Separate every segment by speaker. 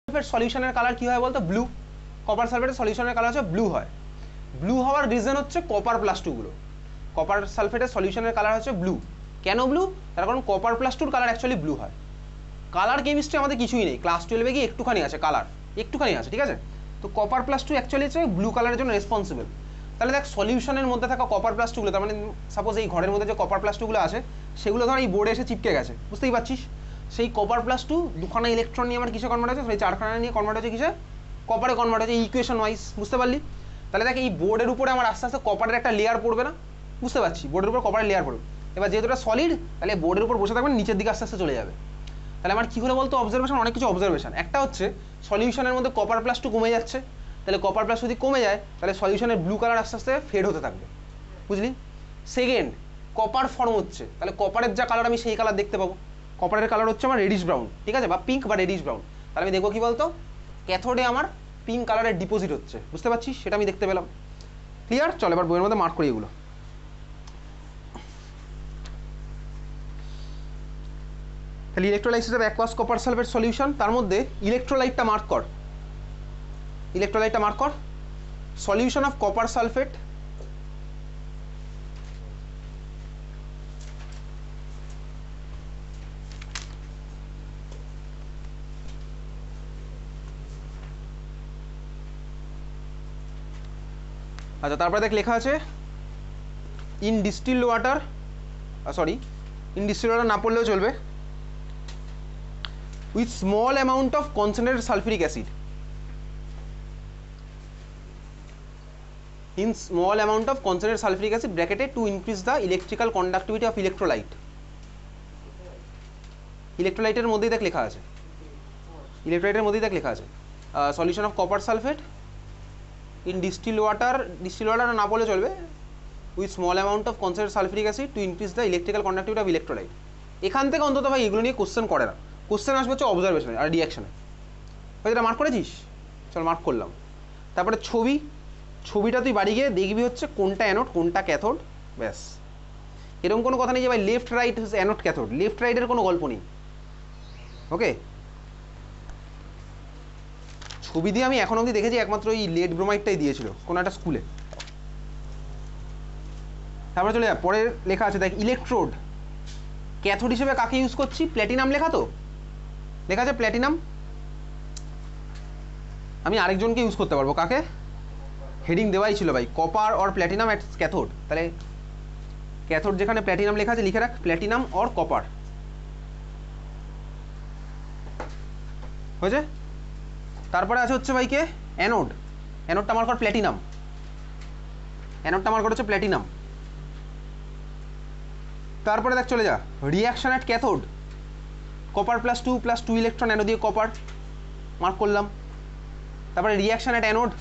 Speaker 1: Sulphate সলিউশনের colour কি হয় বলতো? ব্লু। কপার সালফেটের সলিউশনের কালার হচ্ছে ব্লু হয়। ব্লু হওয়ার রিজন হচ্ছে কপার প্লাস টুগুলো। কপার সালফেটের সলিউশনের কালার হচ্ছে ব্লু। কেন ব্লু? তার কারণ কপার প্লাস টুর কালার অ্যাকচুয়ালি ব্লু হয়। কালার কেমিস্ট্রি আমাদের কিছুই নেই, ক্লাস 12-এ গিয়ে একটুখানি আছে কালার, একটুখানি আছে, ঠিক আছে? তো কপার প্লাস টু অ্যাকচুয়ালি হচ্ছে ব্লু কালারের জন্য রেসপন্সিবল। তাহলে দেখ সলিউশনের মধ্যে থাকা কপার প্লাস টুগুলো, তার মানে সাপোজ এই ঘরের মধ্যে যে কপার প্লাস টুগুলো আছে সেগুলো ধর এই বোর্ডে এসে চিপকে গেছে, বুঝতেই পারছিস? সেই কপার প্লাস টু দুখানা ইলেকট্রন নিয়ে আমার কিসে কনভার্ট হচ্ছে? সেই চারখানা নিয়ে কনভার্ট হচ্ছে কিসে? কপারে কনভার্ট হচ্ছে, ইকুয়েশন ওয়াইজ, বুঝতে পারলি? তাহলে দেখ এই বোর্ডের উপরে আমার আস্তে আস্তে কপারের একটা লেয়ার পড়বে না? বুঝতে পারছি, বোর্ডের উপর কপারের লেয়ার পড়বে। এবার যেহেতু এটা সলিড, তাহলে বোর্ডের উপর বসে থাকবেন, নিচের দিকে আস্তে আস্তে চলে যাবে। তাহলে আমার কী হলো বলতো অবজারভেশন? অনেক কিছু অবজারভেশন। একটা হচ্ছে সলিউশনের মধ্যে কপার প্লাস টু কমে যাচ্ছে, তাহলে কপার প্লাস যদি কমে যায় তাহলে সলিউশনের ব্লু কালার আস্তে আস্তে ফেড হতে থাকবে, বুঝলি? সেকেন্ড, কপার ফর্ম হচ্ছে, তাহলে কপারের যা কালার আমি সেই কালার দেখতে পাবো। কপারের কালার হচ্ছে আমার রেডিশ ব্রাউন, ঠিক আছে, বা পিঙ্ক বা রেডিশ ব্রাউন। তাহলে আমি দেখবো কি বলতো, ক্যাথোডে আমার পিঙ্ক কালারের ডিপোজিট হচ্ছে, বুঝতে পারছিস? সেটা আমি দেখতে পেলাম। ক্লিয়ার? চল এবার বইয়ের মধ্যে মার্ক করি এগুলো। তাহলে electrolysis of aqueous copper sulphate solution, তার মধ্যে ইলেকট্রোলাইটটা মার্ক কর, ইলেকট্রোলাইটটা মার্ক কর। সলিউশন অফ কপার সালফেট আচ্ছা, তারপরে দেখ লেখা আছে in distil water, sorry in distil water না পড়লেও চলবে, with small amount of concentrated sulphuric acid, in small amount of concentrated sulfuric acid bracketed to increase the electrical conductivity of electrolyte. ইলেকট্রোলাইটের মধ্যেই দেখ লেখা আছে, ইলেকট্রোলাইটের মধ্যেই দেখ লেখা আছে solution of copper sulphate in distil water না বলে চলবে, with small amount of concentrated sulphuric acid to increase the electrical conductivity of electrolyte. এখান থেকে অন্তত ভাই এগুলো নিয়ে কোশ্চেন করে না, কোশ্চেন আসবে হচ্ছে অবজারভেশনে আর রিয়াকশনে। ভাই এটা মার্ক করেছিস? চল মার্ক করলাম। তারপরে ছবিটা তুই বাড়ি গিয়ে দেখবি হচ্ছে কোনটা অ্যানোড কোনটা ক্যাথোড, ব্যাস। এরকম কোনো কথা নেই যে ভাই left right anode cathode, left রাইটের কোনো গল্প নেই, ওকে? ছবি দিয়ে আমি এখন অবধি দেখেছি একমাত্র ওই লেড ব্রোমাইডটাই দিয়েছিল কোনো একটা স্কুলে। তারপরে চলে যা, পরে লেখা আছে দেখ ইলেকট্রোড ক্যাথোড হিসেবে কাকে ইউজ করছি? প্ল্যাটিনাম লেখা, তো লেখা আছে প্ল্যাটিনাম। আমি আরেকজনকে ইউজ করতে পারবো, কাকে? হেডিং দেওয়াই ছিল ভাই, copper or platinum at cathode. তাহলে ক্যাথোড যেখানে প্ল্যাটিনাম লেখা আছে লিখে রাখ প্ল্যাটিনাম অর কপার, হয়েছে? তারপরে আছে হচ্ছে ভাইকে অ্যানোড, অ্যানোডটা আমার কর প্ল্যাটিনাম, অ্যানোডটা আমার কর হচ্ছে প্ল্যাটিনাম। তারপরে দেখ চলে যা reaction at cathode, copper plus two electron অ্যানো দিয়ে কপার, মার্ক করলাম। তারপরে রিয়াকশন অ্যাট অ্যানোড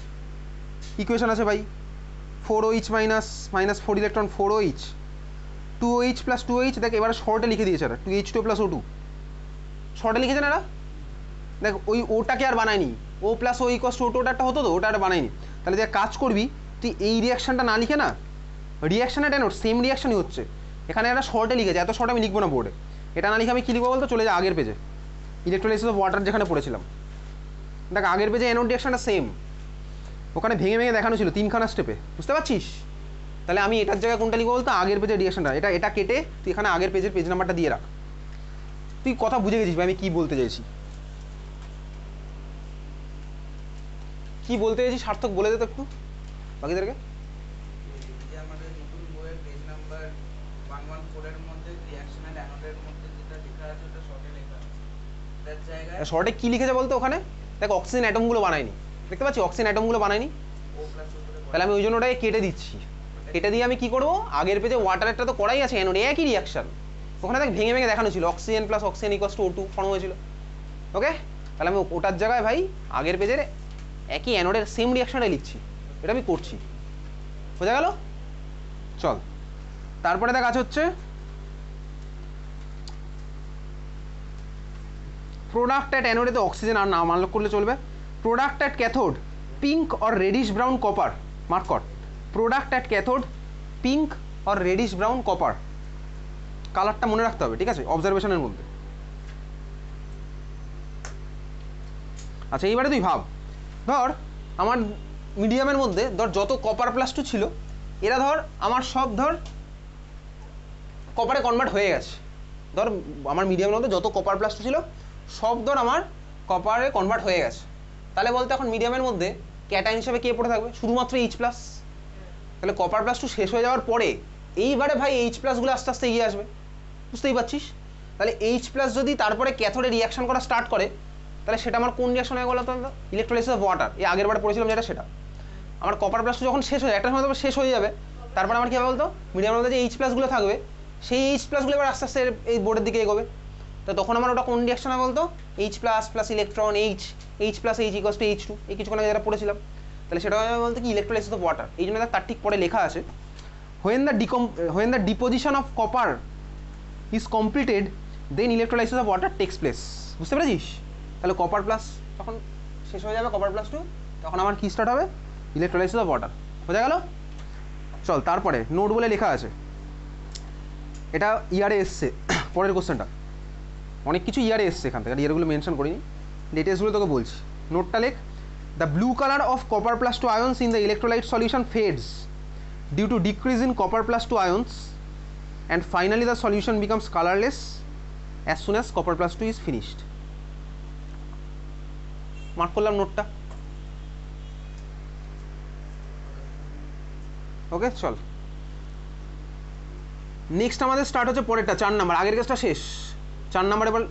Speaker 1: ইকুয়েশন আছে ভাই, 4OH minus 4 electron 4OH 2OH plus 2OH। দেখ এবার শর্টে লিখে দিয়েছে এরা 2H2 প্লাস O2, শর্টে লিখেছে না এরা। দেখ ওই ওটাকে আর বানায়নি, O plus O equals to ওটা একটা হতো, তো ওটা আর বানায়নি। তাহলে যে কাজ করবি তুই এই রিয়াকশানটা না লিখে না, রিয়াকশান অ্যাট অ্যানোড সেম রিয়াকশানই হচ্ছে, এখানে একটা শর্টে লিখেছে, এত শর্ট আমি লিখবো না বোর্ডে। এটা না লিখে আমি কী লিখবো বলতো? চলে যা আগের পেজে, ইলেকট্রোলাইসিস অফ ওয়াটার যেখানে পড়েছিলাম, দেখ আগের পেজে অ্যানোড রিয়াকশানটা সেম, ওখানে ভেঙে ভেঙে দেখানো ছিল 3খানা স্টেপে, বুঝতে পারছিস? তাহলে আমি এটার জায়গায় কোনটা লিখবো বলতো? আগের পেজের রিয়াকশনটা, এটা কেটে তুই এখানে আগের পেজের পেজ নাম্বারটা দিয়ে রাখ। তুই কথা বুঝে গেছিস ভাই আমি কি বলতে চাইছি, কি বলতে চাইছি সার্থক বলে দে তো একটু বাকিদেরকে।
Speaker 2: আমাদের নতুন বইয়ের পেজ নাম্বার 114 এর মধ্যে রিঅ্যাকশন এন্ড অ্যানোডের মধ্যে যেটা লেখা আছে ওটা শর্টে লেখা আছে, তার জায়গায়
Speaker 1: শর্টে কি লিখেছে বলতো? ওখানে দেখ অক্সিজেন অ্যাটমগুলো বানায়নি, দেখতে পাচ্ছি অক্সিজেন অ্যাটমগুলো বানায়নি, তাহলে আমি ওই জন্য ওটাকে কেটে দিচ্ছি। কেটে দিয়ে আমি কি করবো? আগের পেজে ওয়াটারেরটা তো করাই আছে, অ্যানোড একই রিয়াকশন, ওখানে দেখ ভেঙে ভেঙে দেখানো ছিল oxygen plus oxygen equals to O2 form হয়েছিল, ওকে? তাহলে আমি ওটার জায়গায় ভাই আগের পেজের একই অ্যানোডের সেম রিয়াকশনটাই লিখছি, এটা আমি করছি, বোঝা গেল? চল তারপরে দেখ আছে হচ্ছে প্রোডাক্ট অ্যাট অ্যানোডে, তো অক্সিজেন আর নাম আনলক করলে চলবে। Product at cathode pink or reddish brown copper, mark কর। Product at cathode pink or reddish brown copper, কালারটা মনে রাখতে হবে, ঠিক আছে, অবজারভেশনের মধ্যে। আচ্ছা এইবারে তুই ভাব, ধর আমার মিডিয়ামের মধ্যে ধর যত কপার প্লাস টু ছিল এরা ধর আমার সব ধর কপারে কনভার্ট হয়ে গেছে। ধর আমার মিডিয়ামের মধ্যে যত কপার প্লাস টু ছিল সব ধর আমার কপারে কনভার্ট হয়ে গেছে। তাহলে বলতে এখন মিডিয়ামের মধ্যে ক্যাটাইন হিসেবে কে পড়ে থাকবে? শুধুমাত্র এইচ প্লাস। তাহলে কপার প্লাস টু শেষ হয়ে যাওয়ার পরে এইবারে ভাই এইচ প্লাসগুলো আস্তে আস্তে এগিয়ে আসবে, বুঝতেই পারছিস? তাহলে এইচ প্লাস যদি তারপরে ক্যাথোডে রিয়াকশন করা স্টার্ট করে তাহলে সেটা আমার কোন রিয়াকশন হয়ে গেল? তো ইলেকট্রোলাইসিস অফ ওয়াটার, এই আগের বারে পড়েছিলাম যেটা সেটা। আমার কপার প্লাস টু যখন শেষ হয়ে একটা সময় শেষ হয়ে যাবে, তারপরে আমার কী হবে বলতো, মিডিয়ামের মধ্যে যে এইচ প্লাসগুলো থাকবে সেই এইচ প্লাসগুলো এবার আস্তে আস্তে এই বোর্ডের দিকে এগোবে। তো তখন আমার ওটা কোন রিয়াকশন হয় বলতো? H plus plus electron H plus H equals to H two, এই কিছুক্ষণ আগে যেটা পড়েছিলাম। তাহলে সেটা হবে বলতে কি ইলেকট্রোলাইসিস অফ ওয়াটার। এই জন্য তার ঠিক পরে লেখা আছে when the deposition of copper is completed then electrolysis of water takes place। বুঝতে পেরেছিস? তাহলে কপার প্লাস তখন শেষ হয়ে যাবে, কপার প্লাস টু, তখন আমার কি স্টার্ট হবে? Electrolysis of water. বোঝা গেল? চল তারপরে নোট বলে লেখা আছে, এটা ইয়ারে এসছে পরের কোশ্চেনটা, অনেক কিছু ইয়ারে এসছে এখান থেকে, ইয়ারগুলো মেনশন করিনি, ডিটেলসগুলো তোকে বলছি। নোটটা লেখ, the blue colour of copper plus two ions in the electrolyte solution fades due to decrease in copper plus 2 ions and finally the solution becomes colorless as soon as copper plus 2 is finished। Mark করলাম নোটটা, ওকে। চল next আমাদের start হচ্ছে পরেরটা 4 number, আগের কেসটা শেষ, 4 number. এবার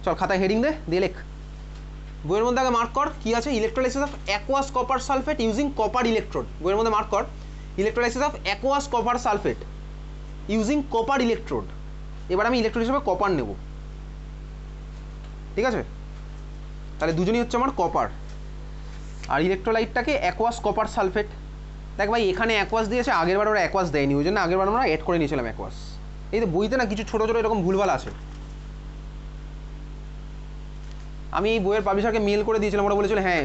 Speaker 1: চল খাতায় হেডিং দে, দিয়ে লেখ। বইয়ের মধ্যে আগে মার্ক কর কি আছে, electrolysis of aqueous copper sulphate using copper electrode. বইয়ের মধ্যে মার্ক কর electrolysis of aqueous copper sulphate using copper electrode. এবার আমি ইলেকট্রোড হিসেবে কপার নেব, ঠিক আছে? তাহলে দুজনই হচ্ছে আমার কপার, আর ইলেকট্রোলাইটটাকে অ্যাকোয়াস কপার সালফেট। দেখ ভাই এখানে অ্যাকোয়াস দিয়েছে, আগের বার ওরা অ্যাকোয়াস দেয়নি, ওই জন্য আগের বার আমরা অ্যাড করে নিয়েছিলাম অ্যাকোয়াস। এই তো বইতে না কিছু ছোটো ছোটো এরকম ভুলভাল আছে, আমি এই বইয়ের পাবলিশারকে মেল করে দিয়েছিলাম, ওরা বলেছিল হ্যাঁ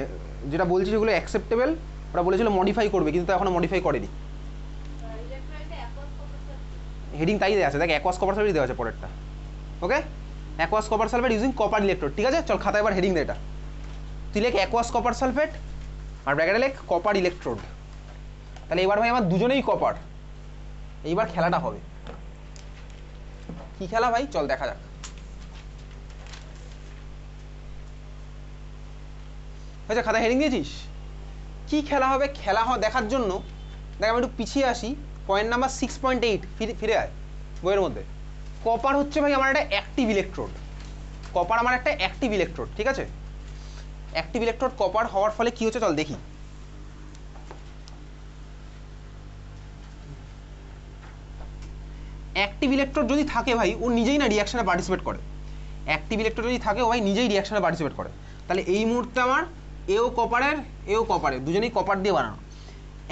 Speaker 1: যেটা বলছি সেগুলো অ্যাকসেপ্টেবল, ওরা বলেছিল মডিফাই করবে, কিন্তু এখনো মডিফাই করেনি। হেডিং তাই দেওয়া আছে, দেখ অ্যাকোয়াস কপার সালফেট দেওয়া আছে পরেরটা, okay? Aqueous copper sulphate using copper electrode, ঠিক আছে? চল খাতা এবার হেডিং দে, এটা তুই লেখ অ্যাকোয়াস কপার সালফেট আর ব্র্যাকেটে লেখ কপার ইলেকট্রোড। তাহলে এবার ভাই আমার দুজনেই কপার, এইবার খেলাটা হবে। কি খেলা ভাই? চল দেখা যাক। আচ্ছা খাতা হেডিং দিয়েছিস? কি খেলা হবে? খেলা দেখার জন্য দেখ আমি একটু পিছিয়ে আসি, পয়েন্ট নাম্বার 6.8 ফিরে আয় বইয়ের মধ্যে। কপার হচ্ছে ভাই আমার একটা অ্যাক্টিভ ইলেকট্রোড, কপার আমার একটা অ্যাক্টিভ ইলেকট্রোড, ঠিক আছে? অ্যাক্টিভ ইলেকট্রোড কপার হওয়ার ফলে কি হচ্ছে চল দেখি। অ্যাক্টিভ ইলেকট্রোড যদি থাকে ভাই ও নিজেই না রিয়াকশনে পার্টিসিপেট করে, অ্যাক্টিভ ইলেকট্রোড যদি থাকে ও ভাই নিজেই রিয়াকশনে পার্টিসিপেট করে। তাহলে এই মুহূর্তে আমার এও কপারের দুজনেই কপার দিয়ে বানানো।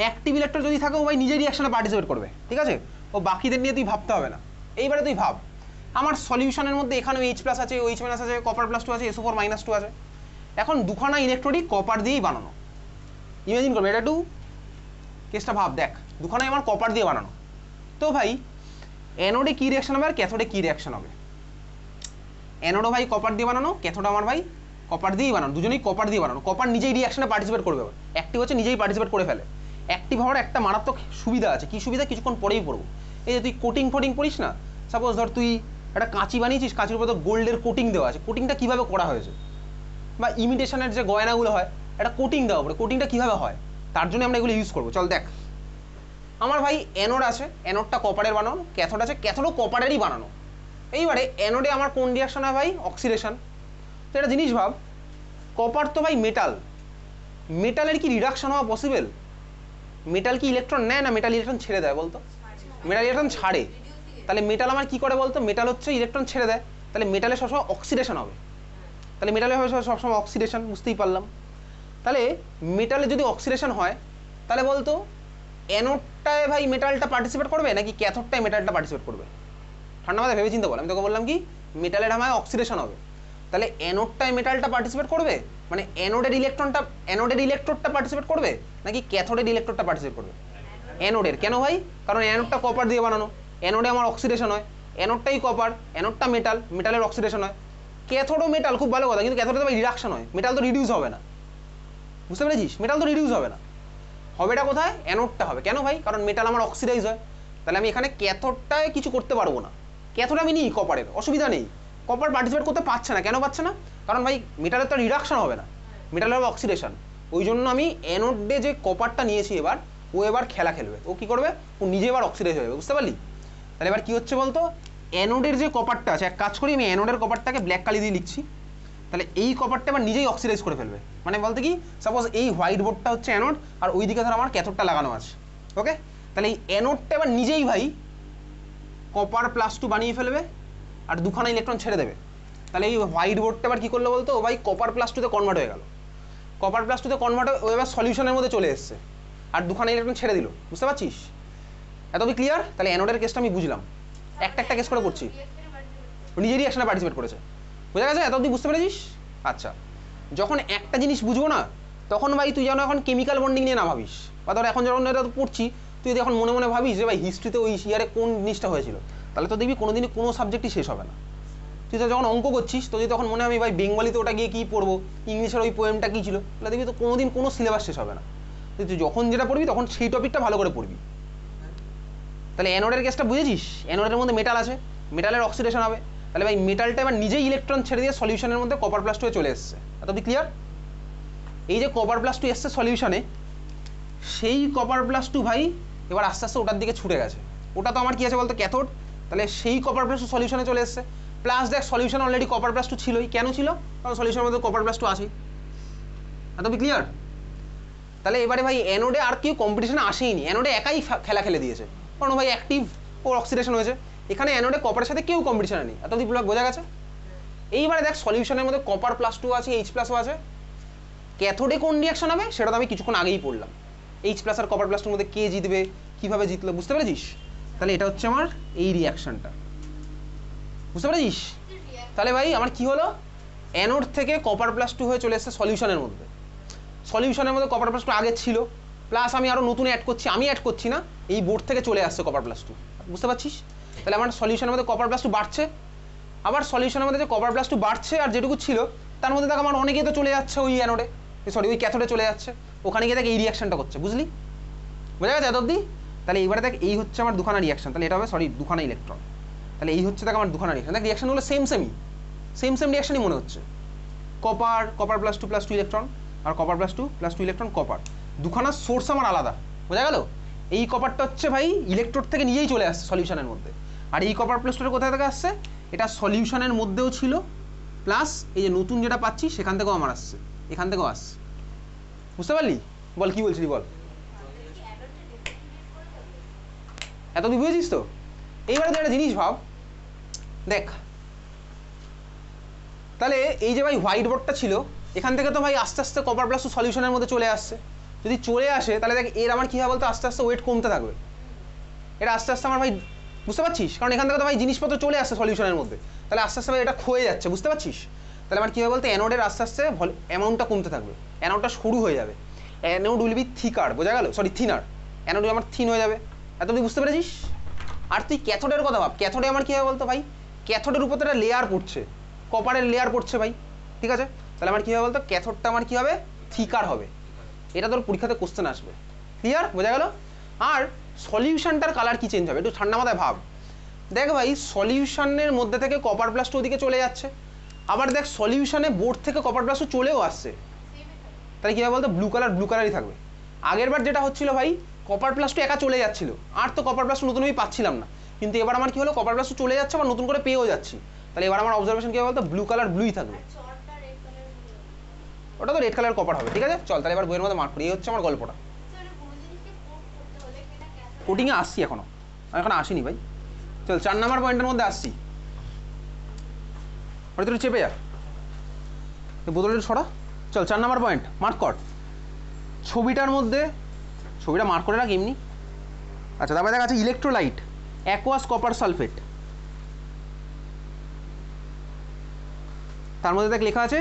Speaker 1: অ্যাক্টিভ ইলেকট্রোড যদি থাকে ও ভাই নিজেই রিয়াকশনে পার্টিসিপেট করবে, ঠিক আছে? ও বাকিদের নিয়ে তুই ভাবতে হবে না। এইবারে তুই ভাব আমার সলিউশনের মধ্যে এখানেও এইচ প্লাস আছে, এইচ মাইনাস আছে, কপার প্লাস টু আছে, SO4 মাইনাস টু আছে। এখন দুখানা ইলেকট্রোডই কপার দিয়েই বানানো, ইমাজিন করবে এটা, কেসটা ভাব, দেখ দুখানাই আমার কপার দিয়ে বানানো। তো ভাই অ্যানোডে কী রিয়াকশন হবে আর ক্যাথোডে কী রিয়াকশন হবে? অ্যানোডও ভাই কপার দিয়ে বানানো, ক্যাথোড আমার ভাই কপার দিয়েই বানানো, দুজনেই কপার দিয়ে বানানো। কপার নিজেই রিয়াকশনে পার্টিসিপেট করবে, অ্যাক্টিভ হচ্ছে নিজেই পার্টিসিপেট করে ফেলে। অ্যাক্টিভ হওয়ার একটা মারাত্মক সুবিধা আছে, কি সুবিধা কিছুক্ষণ পরেই পড়বো। এই যে তুই কোটিং পড়িস না, সাপোজ ধর তুই একটা কাঁচি বানিয়েছিস, কাঁচির উপর তো গোল্ডের কোটিং দেওয়া আছে, কোটিংটা কীভাবে করা হয়েছে, বা ইমিটেশনের যে গয়নাগুলো হয় একটা কোটিং দেওয়া পড়ে, কোটিংটা কীভাবে হয়, তার জন্য আমরা এগুলো ইউজ করবো। চল দেখ আমার ভাই অ্যানোড আছে, অ্যানোডটা কপারের বানানো, ক্যাথোড আছে, ক্যাথোডও কপারেরই বানানো। এইবারে অ্যানোডে আমার কোন রিয়াকশন হয় ভাই? অক্সিডেশন। তো একটা জিনিস ভাব, কপার তো ভাই মেটাল, মেটালের কি রিডাকশন হওয়া পসিবল? মেটাল কি ইলেকট্রন নেয় না মেটাল ইলেকট্রন ছেড়ে দেয় বলতো? মেটাল ইলেকট্রন ছাড়ে। তাহলে মেটাল আমার কি করে বলতো? মেটাল হচ্ছে ইলেকট্রন ছেড়ে দেয়, তাহলে মেটালে সবসময় অক্সিডেশন হবে, তাহলে মেটালে হবে সবসময় অক্সিডেশন, বুঝতেই পারলাম। তাহলে মেটালে যদি অক্সিডেশন হয় তাহলে বলতো অ্যানোডটায় ভাই মেটালটা পার্টিসিপেট করবে নাকি ক্যাথোডটায় মেটালটা পার্টিসিপেট করবে? ঠান্ডা মাথায় ভেবে চিন্তা বল, আমি তোকে বললাম কি মেটালের আমার অক্সিডেশন হবে, তাহলে অ্যানোডটায় মেটালটা পার্টিসিপেট করবে, মানে অ্যানোডের ইলেকট্রোডটা পার্টিসিপেট করবে নাকি ক্যাথোডের ইলেকট্রোডটা পার্টিসিপেট করবে? অ্যানোডের। কেন ভাই? কারণ অ্যানোডটা কপার দিয়ে বানানো, অ্যানোডে আমার অক্সিডেশন হয়, অ্যানোডটাই কপার, অ্যানোডটা মেটাল, মেটালের অক্সিডেশন হয়, ক্যাথোডও মেটাল, খুব ভালো কথা, কিন্তু ক্যাথোডে তো ভাই রিডাকশন হয়, মেটাল তো রিডিউস হবে না, বুঝতে পেরেছিস? মেটাল তো রিডিউস হবে না, হবেটা কোথায়? অ্যানোডটা হবে। কেন ভাই? কারণ মেটাল আমার অক্সিডাইজ হয়, তাহলে আমি এখানে ক্যাথোডটায় কিছু করতে পারবো না। ক্যাথোড আমি নিই কপারের, অসুবিধা নেই, কপার পার্টিসিপেট করতে পারছে না। কেন পাচ্ছে না? কারণ ভাই মেটালের তো রিডাকশন হবে না, মেটালের হবে অক্সিডেশন। ওই জন্য আমি অ্যানোডে যে কপারটা নিয়েছি এবার, ও এবার খেলা খেলবে। ও কি করবে? ও নিজে এবার অক্সিডাইজ হয়ে যাবে, বুঝতে পারলি? তাহলে এবার কি হচ্ছে বলতো, অ্যানোডের যে কপারটা আছে, এক কাজ করি আমি অ্যানোডের কপারটাকে ব্ল্যাক কালি দিয়ে লিখছি, তাহলে এই কপারটা এবার নিজেই অক্সিডাইজ করে ফেলবে। মানে বলতে কি, সাপোজ এই হোয়াইট বোর্ডটা হচ্ছে অ্যানোড, আর ওই দিকে ধর আমার ক্যাথোডটা লাগানো আছে, ওকে? তাহলে এই অ্যানোডটা এবার নিজেই ভাই কপার +2 বানিয়ে ফেলবে আর দুখানা ইলেকট্রন ছেড়ে দেবে। তাহলে এই হোয়াইট বোর্ডটা এবার কি করলো বলতো, ও ভাই কপার +2 কনভার্ট হয়ে গেল, কপার +2 কনভার্ট হয়ে ও এবার সলিউশনের মধ্যে চলে এসছে আর দুখানা ইলেকট্রন ছেড়ে দিল, বুঝতে পারছিস? এত কি ক্লিয়ার? তাহলে অ্যানোডের কেসটা আমি বুঝলাম, একটা একটা কেস করে করছি, নিজের রিঅ্যাকশনে পার্টিসিপেট করেছে, বোঝা গেছে? এত অবধি বুঝতে পেরেছিস? আচ্ছা, যখন একটা জিনিস বুঝবো না, তখন ভাই তুই যেন এখন কেমিক্যাল বন্ডিং নিয়ে না ভাবিস, বা ধর এখন যখন এটা পড়ছি, তুই যদি এখন মনে মনে ভাবিস যে ভাই হিস্ট্রিতে ওই ইয়ারে কোন জিনিসটা হয়েছিল, তাহলে তো দেখবি কোনোদিনই কোনো সাবজেক্টই শেষ হবে না। তুই তো যখন অঙ্ক করছিস, তো যদি তখন মনে হয় ভাই বেঙ্গলিতে ওটা গিয়ে কী পড়বো, ইংলিশের ওই পোয়েমটা কী ছিল, তাহলে দেখবি তো কোনোদিন কোনো সিলেবাস শেষ হবে না। তুই যখন যেটা পড়বি তখন সেই টপিকটা ভালো করে পড়বি। তাহলে অ্যানোডের কেসটা বুঝেছিস? অ্যানোডের মধ্যে মেটাল আছে, মেটালের অক্সিডেশন হবে, তাহলে ভাই মেটালটা এবার নিজেই ইলেকট্রন ছেড়ে দিয়ে সলিউশনের মধ্যে কপার +2 চলে এসছে। এতদিন ক্লিয়ার? এই যে কপার +2 এসছে সলিউশনে, সেই কপার +2 ভাই এবার আস্তে আস্তে ওটার দিকে ছুটে গেছে। ওটা তো আমার কি আছে বলতো, ক্যাথোড, তাহলে সেই কপার +2 সলিউশনে চলে এসছে। প্লাস দেখ সলিউশন অলরেডি কপার +2 ছিলই, কেন ছিল? কারণ সলিউশনের মধ্যে কপার +2 আছেই। এতদিন ক্লিয়ার? তাহলে এবারে ভাই অ্যানোডে আর কেউ কম্পিটিশনে আসেইনি, অ্যানোডে একাই খেলা খেলে দিয়েছে, কারণ ভাই অ্যাক্টিভ ও অক্সিডেশন হয়েছে। এখানে অ্যানোডে কপারের সাথে কেউ কম্পিটিশনে নেই, এতদিন বোঝা গেছে? এইবারে দেখ সলিউশনের মধ্যে কপার +2 আছে, H+ আছে, ক্যাথোডে কোন রিঅ্যাকশন হবে সেটা তো আমি কিছুক্ষণ আগেই পড়লাম। H+ আর কপার +2 মধ্যে কে জিতবে, কিভাবে জিতলো, বুঝতে পেরেছিস? তাহলে এটা হচ্ছে আমার এই রিঅ্যাকশনটা, বুঝতে পেরেছিস? তাহলে ভাই আমার কি হলো, অ্যানোড থেকে কপার +2 হয়ে চলে এসেছে সলিউশনের মধ্যে। সলিউশনের মধ্যে কপার +2 আগে ছিল, প্লাস আমি আরও নতুন অ্যাড করছি, আমি অ্যাড করছি না, এই বোর্ড থেকে চলে আসছে কপার +2, বুঝতে পারছিস? তাহলে আমার সলিউশনের মধ্যে কপার +2 বাড়ছে, আবার সলিউশনের মধ্যে যে কপার +2 বাড়ছে আর যেটুকু ছিল তার মধ্যে দেখ আমার অনেকেই তো চলে যাচ্ছে ওই অ্যানোডে, সরি ওই ক্যাথোডে চলে যাচ্ছে, ওখানে গিয়ে দেখ এই রিঅ্যাকশনটা করছে, বুঝলি? বোঝা গেছে এত অবধি? তাহলে এইবারে দেখ এই হচ্ছে আমার দুখানা রিঅ্যাকশন, তাহলে এটা হবে সরি দুখানা ইলেকট্রন, তাহলে এই হচ্ছে দেখ আমার দুখানা রিঅ্যাকশন। দেখ রিঅ্যাকশনগুলো সেম রিঅ্যাকশনই মনে হচ্ছে, কপার +2 ইলেকট্রন আর কপার +2 ইলেকট্রন কপার, দুখানা সোর্স আমার আলাদা, বোঝা গেল? এই কপারটা হচ্ছে ভাই ইলেকট্রোড থেকে নিয়েই চলে আসছে সলিউশনের মধ্যে, আর এই কপার +2 কোথায় থেকে আসছে, এটা সলিউশনের মধ্যেও ছিল, প্লাস এই যে নতুন যেটা পাচ্ছি সেখান থেকেও আমার আসছে, এখান থেকেও আসছে, বুঝতে পারলি? বল কি বলছিলি বল, এত তুই বুঝেছিস তো? এইবারে তো একটা জিনিস ভাব, দেখ তাহলে এই যে ভাই হোয়াইট বোর্ডটা ছিল, এখান থেকে তো ভাই আস্তে আস্তে কপার +2 সলিউশনের মধ্যে চলে আসছে, যদি চলে আসে তাহলে দেখ এর আমার কী হয় বলতো, আস্তে আস্তে ওয়েট কমতে থাকবে, এটা আস্তে আস্তে আমার ভাই, বুঝতে পারছিস? কারণ এখান থেকে তো ভাই জিনিসপত্র চলে আসছে সলিউশনের মধ্যে, তাহলে আস্তে আস্তে ভাই এটা ক্ষয়ে যাচ্ছে, বুঝতে পারছিস? তাহলে আমার কী হবে বলতে, অ্যানোডের আস্তে আস্তে অ্যামাউন্টটা কমতে থাকবে, অ্যানোডটা সরু হয়ে যাবে, অ্যানোড উইল বি থিকার, বোঝা গেল? সরি থিনার, অ্যানোড আমার থিন হয়ে যাবে, এত তুই বুঝতে পেরেছিস? আর তুই ক্যাথোডের কথা ভাব, ক্যাথোডে আমার কী হবে বলতো ভাই, ক্যাথোডের উপর তো একটা লেয়ার পড়ছে, কপারের লেয়ার পড়ছে ভাই, ঠিক আছে? তাহলে আমার কী হবে বলতো, ক্যাথোডটা আমার কী হবে, থিকার হবে, এটা তোর পরীক্ষাতে কোশ্চেন আসবে, ক্লিয়ার? বোঝা গেল? আর সলিউশনটার কালার কি চেঞ্জ হবে, একটু ঠান্ডা মাথায় ভাব, দেখ ভাই সলিউশনের মধ্যে থেকে কপার +2 ওদিকে চলে যাচ্ছে, আবার দেখ সলিউশনে বোর্ড থেকে কপার +2 চলেও আসছে, তাহলে কী হবে বলতো, ব্লু কালারই থাকবে। আগের বার যেটা হচ্ছিল ভাই, কপার +2 একা চলে যাচ্ছিল, আর তো কপার +2 নতুন আমি পাচ্ছিলাম না, কিন্তু এবার আমার কি হলো, কপার +2 চলে যাচ্ছে, আবার নতুন করে পেয়েও যাচ্ছি, তাহলে এবার আমার অবজারভেশন কী হবে বলতো, ব্লুই থাকবে, ওটা তো রেড কালার কপার হবে, ঠিক আছে? চল তাহলে এবার বইয়ের মধ্যে মার্ক করি, এই হচ্ছে আমার গল্পটা। কোটিংয়ে আসছি এখনো, আমি এখন আসিনি ভাই, চল 4 নম্বর পয়েন্টের মধ্যে আসছি, ওটা তুই চেপে যা, বোতলটা সরা, চল 4 নম্বর পয়েন্ট মার্ক কর, ছবিটার মধ্যে, ছবিটা মার্ক করে রাখ এমনি। আচ্ছা তারপরে দেখা আছে ইলেকট্রোলাইট অ্যাকোয়াস কপার সালফেট, তার মধ্যে দেখ লেখা আছে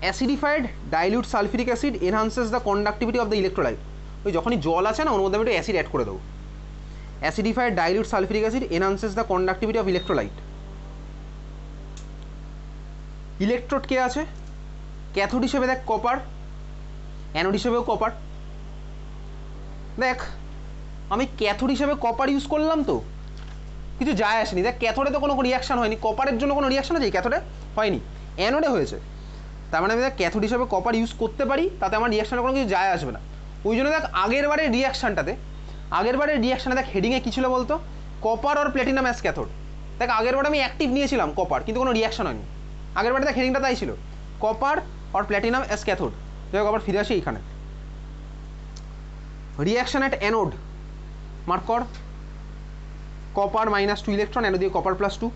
Speaker 1: acidified dilute sulphuric acid enhances the conductivity of the electrolyte, ওই যখনই জল আছে না ওর মধ্যে আমি একটু অ্যাসিড অ্যাড করে দেবো, acidified dilute sulphuric acid enhances the conductivity of electrolyte. Electrode কে আছে? ক্যাথোড হিসেবে দেখ কপার, অ্যানোড হিসেবেও কপার। দেখ আমি ক্যাথোড হিসেবে কপার ইউজ করলাম তো কিছু যায় আসেনি। দেখ ক্যাথোডে তো কোনো রিয়াকশন হয়নি, কপারের জন্য কোনো রিয়াকশন আছে ক্যাথোডে হয়নি, অ্যানোডে হয়েছে। তার মানে আমি দেখ ক্যাথোড হিসেবে কপার ইউজ করতে পারি, তাতে আমার রিয়াকশানে কোনো কিছু যায় আসবে না। ওই জন্য দেখ আগের বারের রিয়াকশানে দেখ হেডিংয়ে কী ছিল বলতো? কপার আর প্ল্যাটিনাম অ্যাজ ক্যাথোড। দেখ আগের বারে আমি অ্যাক্টিভ নিয়েছিলাম কপার, কিন্তু কোনো রিয়াকশন হয়নি। আগের বারে দেখ হেডিংটা তাই ছিল, কপার আর প্ল্যাটিনাম অ্যাজ ক্যাথোড। যাই হোক আবার ফিরে আসি এইখানে। রিয়াকশন অ্যাট অ্যানোড মার্ক কর, কপার -2 ইলেকট্রন, অ্যানোড দিয়ে copper +2।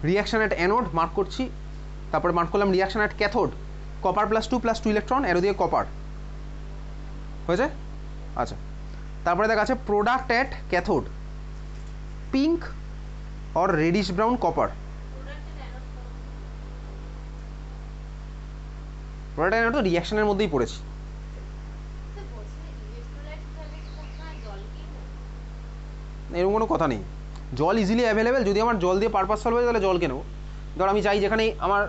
Speaker 1: Reaction at anode mark করছি, তারপরে মার্ক করলাম reaction at cathode, copper +2 electron, arrow দিয়ে কপার হয়েছে। আচ্ছা, তারপরে দেখা আছে product at cathode, pink or reddish brown copper. Product at তো রিয়াকশনের মধ্যেই পড়েছি। এরকম কোনো কথা নেই, জল ইজিলি অ্যাভেলেবেল। যদি আমার জল দিয়ে পারপাস সলভ হয় তাহলে জল কেন? ধর আমি চাই যেখানে আমার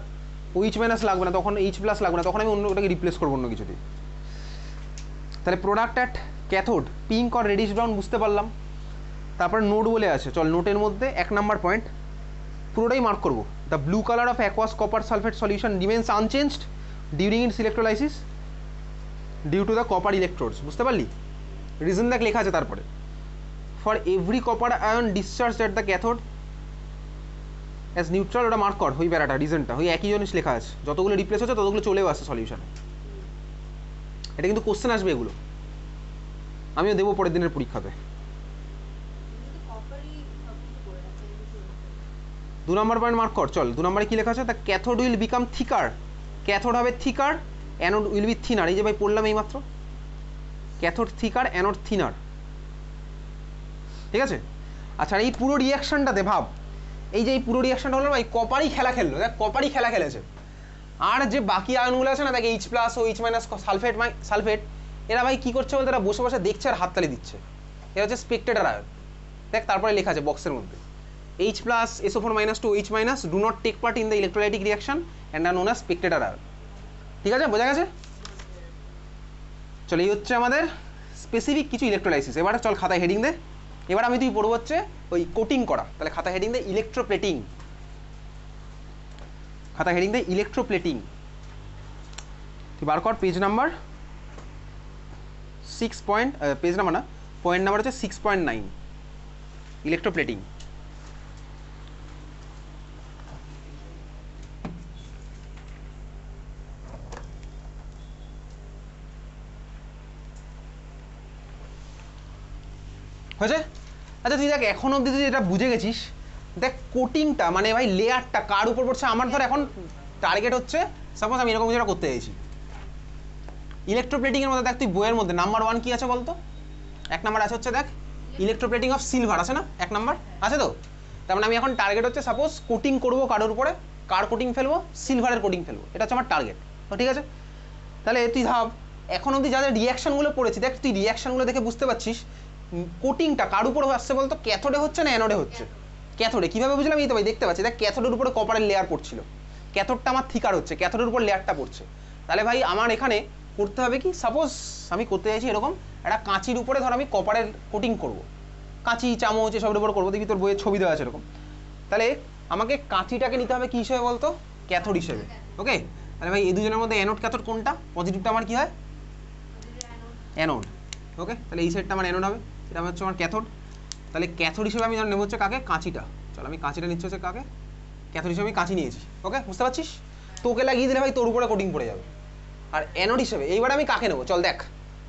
Speaker 1: OH- লাগবে না, তখন H+ লাগবে না, তখন আমি অন্য ওটাকে রিপ্লেস করবো অন্য কিছু দিয়ে। তাহলে প্রোডাক্ট অ্যাট ক্যাথোড পিঙ্ক আর রেডিশ ব্রাউন বুঝতে পারলাম। তারপরে নোট বলে আছে, চল নোটের মধ্যে 1 নাম্বার পয়েন্ট পুরোটাই মার্ক করবো। The blue colour of aqueous copper sulphate solution remains unchanged during its electrolysis due to the copper electrodes. বুঝতে পারলি? রিজন দেখ লেখা আছে তারপরে, for every copper ion discharge at the cathode as neutral. ওটা mark কর, ওই প্যারাটা রিজনটা ওই একই জিনিস লেখা আছে, যতগুলো রিপ্লেস হচ্ছে ততগুলো চলেও আসছে সলিউশনে। এটা কিন্তু কোশ্চেন আসবে এগুলো, আমিও দেবো পরের দিনের পরীক্ষাতে। 2 নম্বর পয়েন্ট মার্ক কর, চল 2 নম্বরে কি লেখা আছে? The cathode will become thicker, cathode হবে thicker, anode will be thinner. এই যে ভাই পড়লাম এইমাত্র, ক্যাথোড থিকার, অ্যানোড থিনার। ঠিক আছে? আচ্ছা, এই পুরো রিয়াকশনটাতে ভাব, এই যে এই পুরো রিয়াকশনটা হলো ভাই কপারই খেলা খেললো। দেখ কপারই খেলা খেলেছে, আর যে বাকি আয়নগুলো আছে না, দেখ H+ OH- সালফেট, এরা ভাই কি করছে বলতে? এরা বসে বসে দেখছে আর হাততালি দিচ্ছে। এরা হচ্ছে স্পেকটেটর আয়ন। দেখ তারপরে লেখা আছে বক্সের মধ্যে, H+ SO4- to OH- do not take part in the electrolytic reaction and are known as spectator ion। ঠিক আছে, বোঝা গেছে? চল এই হচ্ছে আমাদের স্পেসিফিক কিছু ইলেকট্রোলাইসিস। এবার চল খাতায় হেডিং দে। এবার আমি তুই পড়বো হচ্ছে ওই কোটিং করা। তাহলে খাতা হেডিং দে ইলেকট্রোপ্লেটিং, খাতা হেডিং দে ইলেকট্রোপ্লেটিং। তুই বার কর page number 6 point, page number না, পয়েন্ট নাম্বার হচ্ছে 6.9 ইলেকট্রোপ্লেটিং। হয়েছে? আচ্ছা তুই দেখ এখন অবধি তুই এটা বুঝে গেছিস। দেখ কোটিংটা মানে ভাই লেয়ারটা কার উপর পড়ছে। আমার ধর এখন টার্গেট হচ্ছে, সাপোজ আমি এরকম কিছু করতে চাইছি ইলেকট্রোপ্লেটিং এর মধ্যে। দেখ তুই বইয়ের মধ্যে নাম্বার 1 কি আছে বলতো? 1 নাম্বার আছে হচ্ছে দেখ ইলেকট্রোপ্লেটিং অফ সিলভার, আছে না 1 নাম্বার আছে তো? তার মানে আমি এখন টার্গেট হচ্ছে সাপোজ কোটিং করবো কারোর উপরে, কার কোটিং ফেলবো? সিলভারের কোটিং ফেলবো, এটা হচ্ছে আমার টার্গেট। তো ঠিক আছে, তাহলে তুই ভাব এখন অবধি যাদের রিয়াকশনগুলো পড়েছি, দেখ তুই রিয়াকশনগুলো দেখে বুঝতে পারছিস কোটিংটা কার উপরে আসছে বলতো? ক্যাথোডে হচ্ছে না অ্যানোডে হচ্ছে? ক্যাথোডে। কিভাবে বুঝলাম? এই তো ভাই দেখতে পাচ্ছি, দেখ ক্যাথোডের উপরে কপারের লেয়ার পড়ছিল, ক্যাথোডটা আমার থিকার হচ্ছে, ক্যাথোডের উপর লেয়ারটা পড়ছে। তাহলে ভাই আমার এখানে করতে হবে কি, সাপোজ আমি করতে চাইছি এরকম একটা কাঁচির উপরে ধর আমি কপারের কোটিং করব, কাঁচি চামচ এসবের উপর করবো। দেখবি তোর বইয়ের ছবি দেওয়া আছে এরকম। তাহলে আমাকে কাঁচিটাকে নিতে হবে কি হিসেবে বলতো? ক্যাথোড হিসেবে। ওকে, তাহলে ভাই এই দুজনের মধ্যে অ্যানোড ক্যাথোড কোনটা? পজিটিভটা আমার কি হয়? অ্যানোড। ওকে, তাহলে এই সাইডটা আমার অ্যানোড হবে, এটা হচ্ছে আমার ক্যাথোড। তাহলে ক্যাথোড হিসেবে আমি ধর নেবো হচ্ছে কাকে? কাঁচিটা। চল আমি কাঁচিটা নিচ্ছি হচ্ছে কাকে? ক্যাথোড হিসেবে আমি কাঁচি নিয়েছি। ওকে, বুঝতে পারছিস? তোকে লাগিয়ে দিলে ভাই তোর উপরে কোটিং পড়ে যাবে। আর অ্যানোড হিসেবে এইবার আমি কাকে নেবো? চল দেখ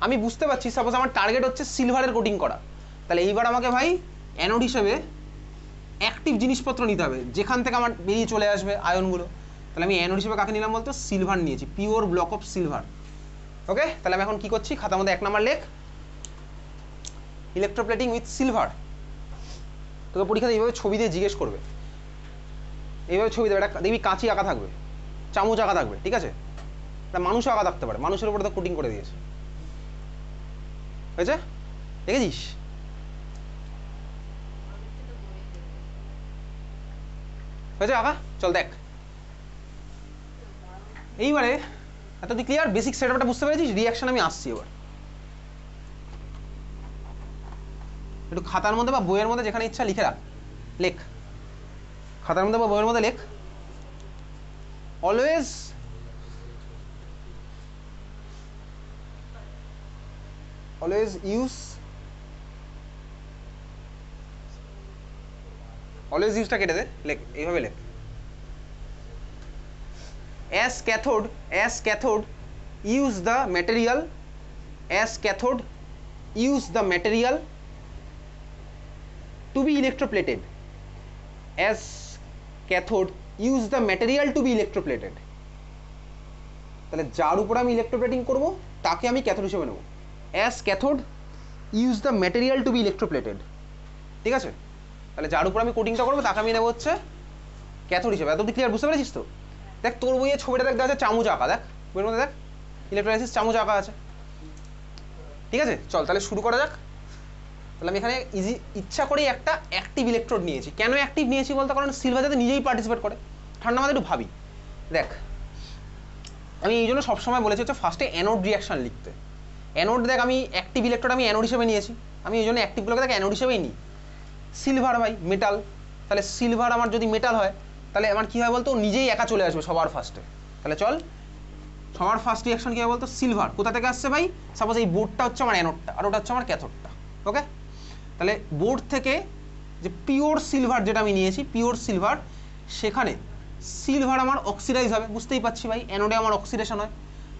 Speaker 1: আমি বুঝতে পারছি, সাপোজ আমার টার্গেট হচ্ছে সিলভারের কোটিং করা। তাহলে এইবার আমাকে ভাই অ্যানোড হিসেবে অ্যাক্টিভ জিনিসপত্র নিতে হবে, যেখান থেকে আমার বেরিয়ে চলে আসবে আয়নগুলো। তাহলে আমি অ্যানোড হিসেবে কাকে নিলাম বলতো? সিলভার নিয়েছি, পিওর ব্লক অফ সিলভার। ওকে, তাহলে আমি এখন কি করছি? খাতার মধ্যে 1 নাম্বার লেখ ইলেকট্রোপ্লেটিং উইথ সিলভার। তোকে পরীক্ষাতে এইভাবে ছবি দিয়ে জিজ্ঞেস করবে, এইভাবে ছবি দেবে, একটা দেখবি কাঁচি আঁকা থাকবে, চামচ আঁকা থাকবে, ঠিক আছে? একটা মানুষও আঁকা থাকতে পারে, মানুষের উপরে তো কোটিং করে দিয়েছে। হয়েছে? দেখেছিস? হয়েছে আঁকা? চল দেখ এইবারে এত তুই ক্লিয়ার বেসিক সেটআপটা বুঝতে পেরেছিস? রিঅ্যাকশন আমি আসছি এবার। একটু খাতার মধ্যে বা বইয়ের মধ্যে যেখানে ইচ্ছা লিখে রাখ, লেখ খাতার মধ্যে বা বইয়ের মধ্যে লেখ। অলওয়েজ ইউজটা কেটে দে, লেখ এইভাবে লেখ। as cathode use the material to be electroplated. As cathode use the material to be electroplated. তাহলে যার উপর আমি ইলেকট্রোপ্লেটিং করব তাকে আমি ক্যাথোড হিসেবে নেব। as cathode use the material to be electroplated, ঠিক আছে? তাহলে যার উপর আমি কোটিংটা করবো তাকে আমি নেব হচ্ছে ক্যাথোড হিসেবে। এত ক্লিয়ার বুঝতে পেরেছিস তো? দেখ তোর বইয়ে ছবিটা দেখ, দেখা যাচ্ছে চামচ আঁকা, দেখ বইয়ের মধ্যে দেখ ইলেকট্রোলাইসিস চামচ আঁকা আছে, ঠিক আছে? চল তাহলে শুরু করা যাক। তাহলে আমি এখানে ইচ্ছা করেই একটা অ্যাক্টিভ ইলেকট্রোড নিয়েছি। কেন অ্যাক্টিভ নিয়েছি বলতে, কারণ সিলভার যাতে নিজেই পার্টিসিপেট করে। ঠান্ডা মাথায় একটু ভাবি, দেখ আমি এই জন্য সবসময় বলেছি হচ্ছে ফার্স্টে অ্যানোড রিয়াকশন লিখতে। অ্যানোড দেখ আমি অ্যাক্টিভ ইলেকট্রোড আমি অ্যানোড হিসেবে নিয়েছি, আমি এই জন্য অ্যাক্টিভগুলোকে দেখ অ্যানোড হিসেবেই নিই। সিলভার ভাই মেটাল, তাহলে সিলভার আমার যদি মেটাল হয় তাহলে আমার কী হয় বলতো, নিজেই একা চলে আসবে সবার ফার্স্টে। তাহলে চল সবার ফার্স্ট রিয়াকশন কী হয় বলতো, সিলভার কোথা থেকে আসছে ভাই? সাপোজ এই বোর্ডটা হচ্ছে আমার অ্যানোডটা আর ওটা হচ্ছে আমার ক্যাথোডটা, ওকে? তাহলে বোর্ড থেকে যে পিওর সিলভার যেটা আমি নিয়েছি, পিওর সিলভার, সেখানে সিলভার আমার অক্সিডাইজ হবে, বুঝতেই পারছি ভাই অ্যানোডে আমার অক্সিডেশন হয়।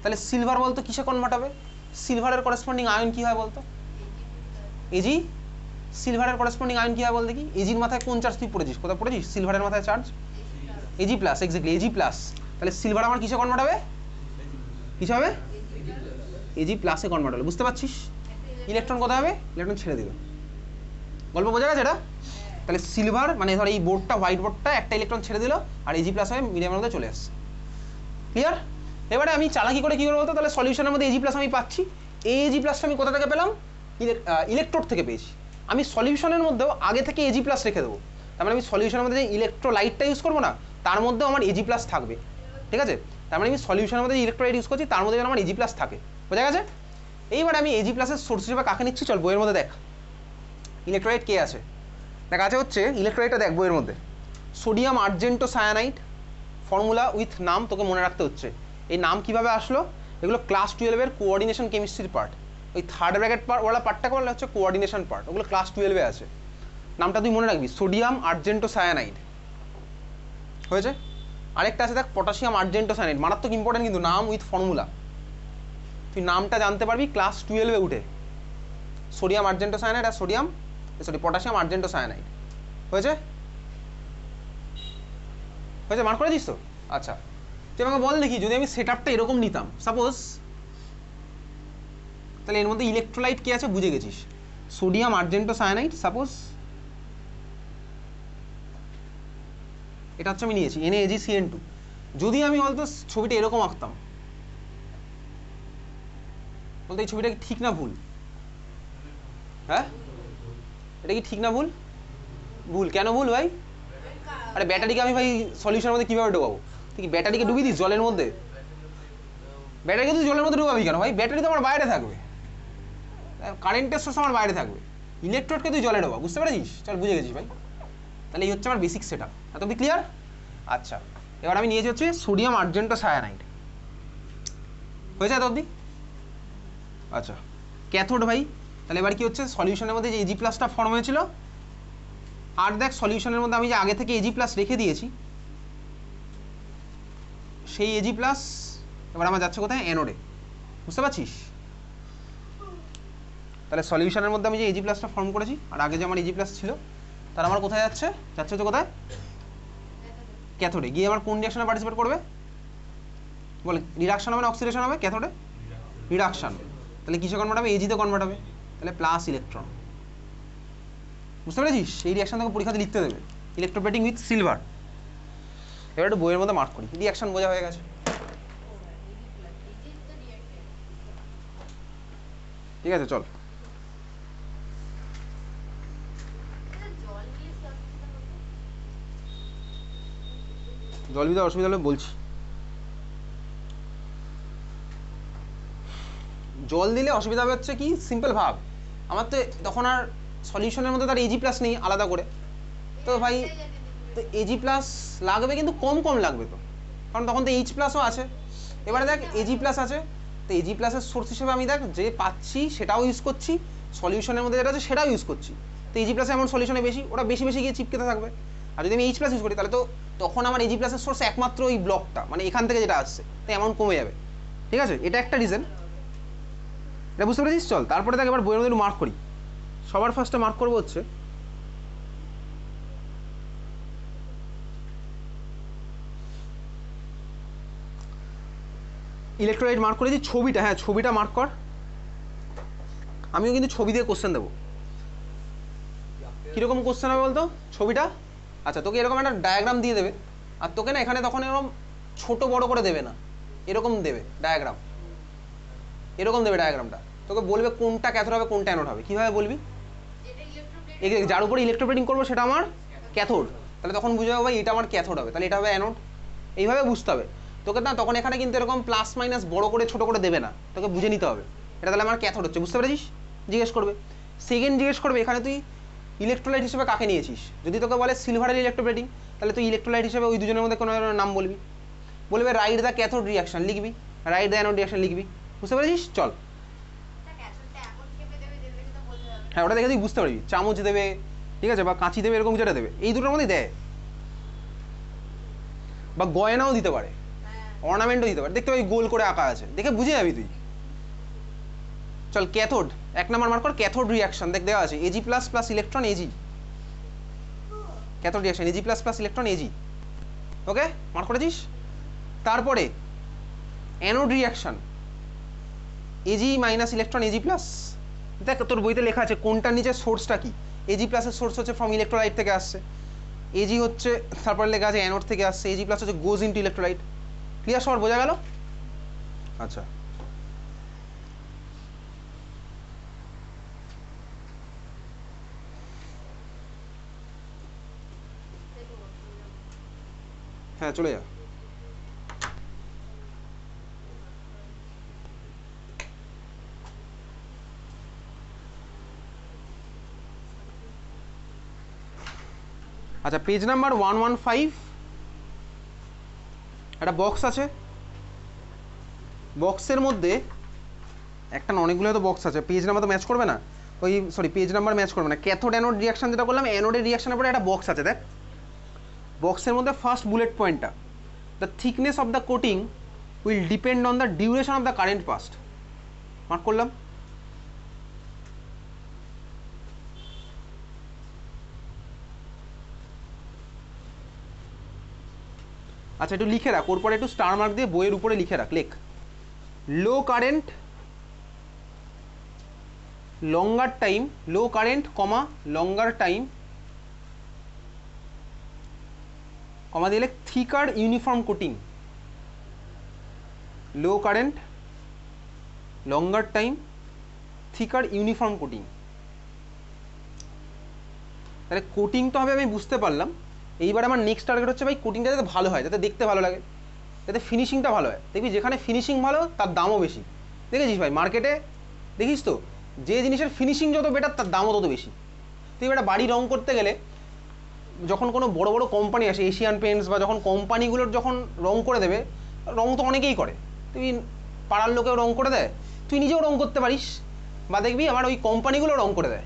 Speaker 1: তাহলে সিলভার বলতো কিসে কনভার্ট হবে? সিলভারের করেসপন্ডিং আয়ন কী হয় বলতো? এজি। সিলভারের করেসপন্ডিং আয়ন কী হয় বল দেখি? এজির মাথায় কোন চার্জ তুই পড়েছিস? কোথায় পড়েছিস? সিলভারের মাথায় charge AG plus, exactly AG plus. তাহলে সিলভার আমার কিসে কনভার্ট হবে? কিসে হবে? এজি প্লাসে কনভার্ট হলো, বুঝতে পারছিস? ইলেকট্রন কোথায় হবে? ইলেকট্রন ছেড়ে দিল। গল্প বোঝা গেছে এটা? তাহলে সিলভার মানে ধর এই বোর্ডটা, হোয়াইট বোর্ডটা একটা ইলেকট্রন ছেড়ে দিল আর এজি প্লাস হয়ে মিডিয়ামের মধ্যে চলে আসছে, ক্লিয়ার? এবারে আমি চালাকি করে কী করবো বলতো, তাহলে সলিউশনের মধ্যে এজি প্লাস আমি পাচ্ছি। এই এজি প্লাসটা আমি কোথা থেকে পেলাম? ইলেকট্রোড থেকে পেয়েছি। আমি সলিউশনের মধ্যেও আগে থেকে এজি প্লাস রেখে দেবো। তার মানে আমি সলিউশনের মধ্যে যে ইলেকট্রোলাইটটা ইউজ করবো না, তার মধ্যেও আমার এজি প্লাস থাকবে, ঠিক আছে? তার মানে আমি সলিউশনের মধ্যে ইলেকট্রোলাইট ইউজ করছি, তার মধ্যে যেন আমার এজি প্লাস থাকে, বোঝা গেছে? এইবার আমি এজি প্লাসের সোর্স হিসেবে কাকে নিচ্ছি, চল বইয়ের মধ্যে দেখ ইলেকট্রোলাইট কে আছে। দেখ আছে হচ্ছে ইলেকট্রোলাইটটা, দেখ বইয়ের মধ্যে sodium argento cyanide, formula with নাম তোকে মনে রাখতে হচ্ছে। এই নাম কিভাবে আসলো? এগুলো ক্লাস 12-এর কোঅর্ডিনেশন কেমিস্ট্রির পার্ট। ওই থার্ড ব্র্যাকেট ওয়ালা পার্টটাকে বলা হচ্ছে কোঅর্ডিনেশন পার্ট, ওগুলো ক্লাস 12-এ আছে। নামটা তুই মনে রাখবি, সোডিয়াম আর্জেন্টো সায়ানাইড, হয়েছে? আরেকটা আছে দেখ পটাশিয়াম আর্জেন্টো সায়ানাইড, মারাত্মক ইম্পর্টেন্ট কিন্তু, নাম উইথ ফর্মুলা। তুই নামটা জানতে পারবি ক্লাস 12-এ উঠে। সোডিয়াম আর্জেন্টো সায়ানাইড আর পটাশিয়াম আর্জেন্টো সায়ানাইড, হয়েছে? হয়েছে, মার্ক করে দিস তো? আচ্ছা তুই আমাকে বল দেখি, যদি আমি সেটআপটা এরকম নিতাম সাপোজ, তাহলে এর মধ্যে ইলেকট্রোলাইট কি আছে বুঝে গেছিস, সোডিয়াম আর্জেন্টো সায়ানাইড সাপোজ, এটা হচ্ছে আমি নিয়েছি NaAgCN2। যদি আমি বলতো ছবিটা এরকম আঁকতাম, বলতো এই ছবিটা কি ঠিক না ভুল? হ্যাঁ এটা কি ঠিক না ভুল? ভুল। কেন ভুল ভাই? আরে ব্যাটারিকে আমি ভাই সলিউশনের মধ্যে কীভাবে ঢোকাবো? তুই কি ব্যাটারিকে ডুবিয়ে দিস জলের মধ্যে? ব্যাটারিকে তুই জলের মধ্যে ডুবাবি কেন ভাই? ব্যাটারি তো আমার বাইরে থাকবে, কারেন্টের সোর্স আমার বাইরে থাকবে, ইলেকট্রোডকে তুই জলে ঢোকা, বুঝতে পেরেছিস? চল বুঝে গেছিস ভাই। তাহলে এই হচ্ছে আমার বেসিক সেট আপ, এত কি ক্লিয়ার? আচ্ছা এবার আমি নিয়েছি হচ্ছে সোডিয়াম আর্জেন্টো সায়ানাইড, হয়েছে এত অবধি? আচ্ছা ক্যাথোড ভাই, তাহলে এবার কি হচ্ছে, সলিউশনের মধ্যে যে এজি প্লাসটা ফর্ম হয়েছিল, আর দেখ সলিউশনের মধ্যে আমি যে আগে থেকে এজি প্লাস রেখে দিয়েছি, সেই এজি প্লাস এবার আমার যাচ্ছে কোথায়? অ্যানোডে, বুঝতে পারছিস? তাহলে সলিউশনের মধ্যে আমি যে এজি প্লাসটা ফর্ম করেছি আর আগে যে আমার এজি প্লাস ছিল, তার আমার কোথায় যাচ্ছে? যাচ্ছে তো কোথায়? ক্যাথোডে। গিয়ে আমার কোন রিঅ্যাকশনে পার্টিসিপেট করবে বলে? রিডাকশন হবে না অক্সিডেশন হবে? ক্যাথোডে রিডাকশন। তাহলে কিসে কনভার্ট হবে? এজিতে কনভার্ট হবে, তাহলে প্লাস ইলেকট্রন, বুঝতে পেরেছিস? এই রিঅ্যাকশন তোকে পরীক্ষাতে লিখতে দেবে, ইলেকট্রোপ্লেটিং উইথ সিলভার। এবার একটু বইয়ের মধ্যে মার্ক করি, রিঅ্যাকশন বোঝা হয়ে গেছে, ঠিক আছে? চল জল দিতে অসুবিধা হলে বলছি। জল দিলে অসুবিধা হবে হচ্ছে কি, সিম্পল ভাব, আমার তো তখন আর সলিউশনের মধ্যে তার এজি প্লাস নেই আলাদা করে, তো ভাই তো এজি প্লাস লাগবে কিন্তু কম কম লাগবে তো, কারণ তখন তো এইচ প্লাসও আছে। এবারে দেখ এজি প্লাস আছে, তো এজি প্লাসের সোর্স হিসেবে আমি দেখ যে পাচ্ছি সেটাও ইউজ করছি, সলিউশনের মধ্যে যেটা আছে সেটাও ইউজ করছি, তো এজি প্লাসে এমন সলিউশনে বেশি, ওটা বেশি বেশি গিয়ে চিপকেতে থাকবে। আর যদি আমি এইচ প্লাস ইউজ করি তাহলে তো তখন আমার এজি প্লাসের সোর্স একমাত্র ওই ব্লকটা, মানে এখান থেকে যেটা আসছে, তো অ্যামাউন্ট কমে যাবে। ঠিক আছে, এটা একটা রিজন, এটা বুঝতে পেরেছিস। চল তারপরে দেখ এবার বইয়ের মধ্যে মার্ক করি। সবার ফার্স্টে মার্ক করবো হচ্ছে ইলেকট্রোলাইট মার্ক করে দিই, ছবিটা, হ্যাঁ ছবিটা মার্ক কর। আমিও কিন্তু ছবি দিয়ে কোশ্চেন দেবো। কীরকম কোশ্চেন হবে বলতো ছবিটা? আচ্ছা তোকে এরকম একটা ডায়াগ্রাম দিয়ে দেবে, আর তোকে না এখানে তখন এরকম ছোট বড় করে দেবে না, এরকম দেবে ডায়াগ্রাম, এরকম দেবে ডায়াগ্রামটা, তোকে বলবে কোনটা ক্যাথোড হবে কোনটা অ্যানোড হবে। কীভাবে বলবি? যার উপরে ইলেকট্রোপ্লেটিং করবো সেটা আমার ক্যাথোড, তাহলে তখন বুঝে যাবো ভাই এটা আমার ক্যাথোড হবে, তাহলে এটা হবে অ্যানোড, এইভাবে বুঝতে হবে তোকে। না তখন এখানে কিন্তু এরকম প্লাস মাইনাস বড় করে ছোট করে দেবে না, তোকে বুঝে নিতে হবে এটা তাহলে আমার ক্যাথোড হচ্ছে, বুঝতে পেরেছিস? জিজ্ঞেস করবে, সেকেন্ড জিজ্ঞেস করবে এখানে তুই ইলেকট্রোলাইট হিসেবে কাকে নিয়েছিস। যদি তোকে বলে সিলভারের ইলেকট্রোপ্লেটিং, তাহলে তুই ইলেকট্রোলাইট হিসেবে ওই দুজনের মধ্যে কোনো নাম বলবি, বলবে রাইট দ্য ক্যাথোড রিয়াকশন লিখবি, রাইট দ্য অ্যানোড রিয়াকশন লিখবি, বুঝতে পেরেছিস? চল হ্যাঁ ওটা দেখে তুই বুঝতে পারবি, চামচ দেবে ঠিক আছে, বা কাঁচি দেবে, এরকম যেটা দেবে এই দুটোর মধ্যেই দেয়, বা গয়নাও দিতে পারে, অর্নামেন্টও দিতে পারে, দেখতে পাবি গোল করে আঁকা আছে, দেখে বুঝে যাবি তুই। চল ক্যাথোড এক নাম্বার মার্ক কর, ক্যাথোড রিয়াকশন দেখ দেওয়া আছে Ag plus plus electron Ag, cathode reaction Ag plus plus electron Ag, okay mark করেছিস? তারপরে anode reaction Ag minus electron Ag plus, দেখ তোর বইতে লেখা আছে কোনটার নিচে সোর্সটা কি, এজি প্লাসের সোর্স হচ্ছে ফ্রম ইলেকট্রোলাইট থেকে আসছে, এজি হচ্ছে তারপরে লেখা আছে অ্যানোড থেকে আসছে, এজি প্লাস হচ্ছে গোজ ইনটু ইলেকট্রোলাইট। ক্লিয়ার, সবার বোঝা গেল? আচ্ছা হ্যাঁ চলে যা। আচ্ছা পেজ নাম্বার 115, একটা বক্স আছে, বক্সের মধ্যে একটা না অনেকগুলো তো বক্স আছে, পেজ নাম্বার তো ম্যাচ করবে না, ওই সরি পেজ নাম্বার ম্যাচ করবে না, ক্যাথোড অ্যানোড রিয়াকশন যেটা করলাম, অ্যানোডের রিয়াকশনের পরে একটা বক্স আছে, দেখ বক্সের মধ্যে ফার্স্ট বুলেট পয়েন্টটা, the thickness of the coating will depend on the duration of the current past, mark করলাম। আচ্ছা একটু লিখে রাখ, ওর পরে একটু স্টার মার্ক দিয়ে বইয়ের উপরে লিখে রাখ, লেখ low current longer time, low current comma longer time comma দিলে thicker uniform coating, low current longer time thicker uniform coating. তাহলে কোটিং তো হবে আমি বুঝতে পারলাম, এইবার আমার নেক্সট টার্গেট হচ্ছে ভাই কোটিংটা যাতে ভালো হয়, যাতে দেখতে ভালো লাগে, যাতে ফিনিশিংটা ভালো হয়। দেখবি যেখানে ফিনিশিং ভালো তার দামও বেশি, দেখেছিস ভাই মার্কেটে দেখিস তো, যে জিনিসের ফিনিশিং যত বেটার তার দামও তত বেশি। তুই একটা বাড়ি রং করতে গেলে যখন কোনো বড় বড় কোম্পানি আসে, এশিয়ান পেন্টস বা যখন কোম্পানিগুলোর যখন রং করে দেবে, রং তো অনেকেই করে, তুই পাড়ার লোকেও রং করে দেয়, তুই নিজেও রং করতে পারিস, বা দেখবি আমার ওই কোম্পানিগুলো রং করে দেয়।